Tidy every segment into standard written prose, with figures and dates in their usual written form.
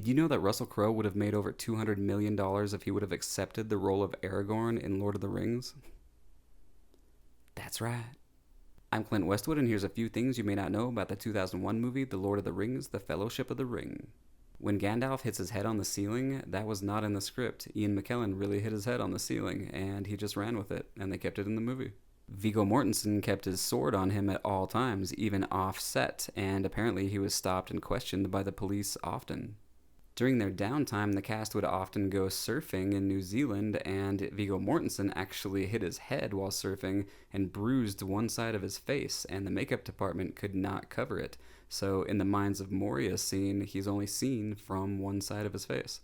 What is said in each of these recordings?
Did you know that Russell Crowe would have made over $200 million if he would have accepted the role of Aragorn in Lord of the Rings? That's right. I'm Clint Westwood, and here's a few things you may not know about the 2001 movie The Lord of the Rings: The Fellowship of the Ring. When Gandalf hits his head on the ceiling, that was not in the script. Ian McKellen really hit his head on the ceiling, and he just ran with it, and they kept it in the movie. Viggo Mortensen kept his sword on him at all times, even off set, and apparently he was stopped and questioned by the police often. During their downtime, the cast would often go surfing in New Zealand, and Viggo Mortensen actually hit his head while surfing and bruised one side of his face, and the makeup department could not cover it. So, in the Mines of Moria scene, he's only seen from one side of his face.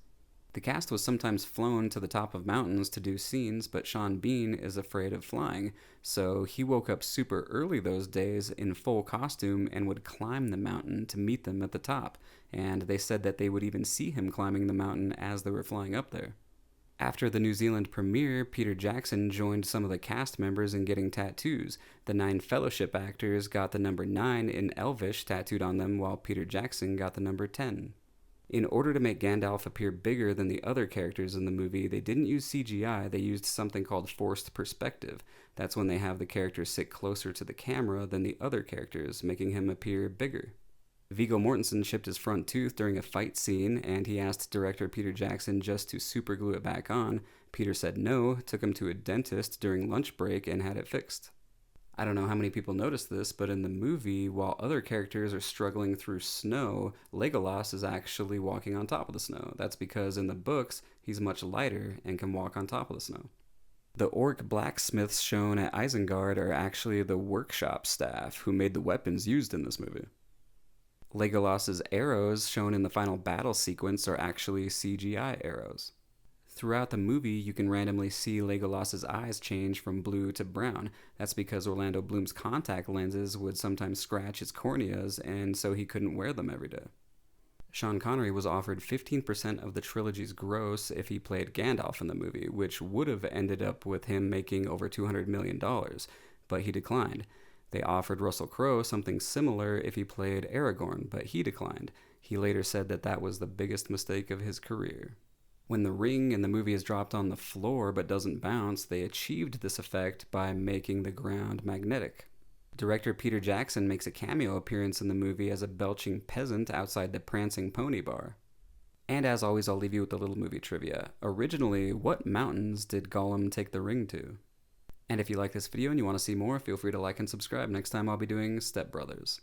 The cast was sometimes flown to the top of mountains to do scenes, but Sean Bean is afraid of flying, so he woke up super early those days in full costume and would climb the mountain to meet them at the top, and they said that they would even see him climbing the mountain as they were flying up there. After the New Zealand premiere, Peter Jackson joined some of the cast members in getting tattoos. The 9 Fellowship actors got the number 9 in Elvish tattooed on them, while Peter Jackson got the number 10. In order to make Gandalf appear bigger than the other characters in the movie, they didn't use CGI, they used something called forced perspective. That's when they have the character sit closer to the camera than the other characters, making him appear bigger. Viggo Mortensen chipped his front tooth during a fight scene, and he asked director Peter Jackson just to superglue it back on. Peter said no, took him to a dentist during lunch break, and had it fixed. I don't know how many people noticed this, but in the movie, while other characters are struggling through snow, Legolas is actually walking on top of the snow. That's because in the books, he's much lighter and can walk on top of the snow. The orc blacksmiths shown at Isengard are actually the workshop staff who made the weapons used in this movie. Legolas's arrows shown in the final battle sequence are actually CGI arrows. Throughout the movie, you can randomly see Legolas's eyes change from blue to brown. That's because Orlando Bloom's contact lenses would sometimes scratch his corneas, and so he couldn't wear them every day. Sean Connery was offered 15% of the trilogy's gross if he played Gandalf in the movie, which would have ended up with him making over $200 million, but he declined. They offered Russell Crowe something similar if he played Aragorn, but he declined. He later said that that was the biggest mistake of his career. When the ring in the movie is dropped on the floor but doesn't bounce, they achieved this effect by making the ground magnetic. Director Peter Jackson makes a cameo appearance in the movie as a belching peasant outside the Prancing Pony Bar. And as always, I'll leave you with a little movie trivia. Originally, what mountains did Gollum take the ring to? And if you like this video and you want to see more, feel free to like and subscribe. Next time I'll be doing Step Brothers.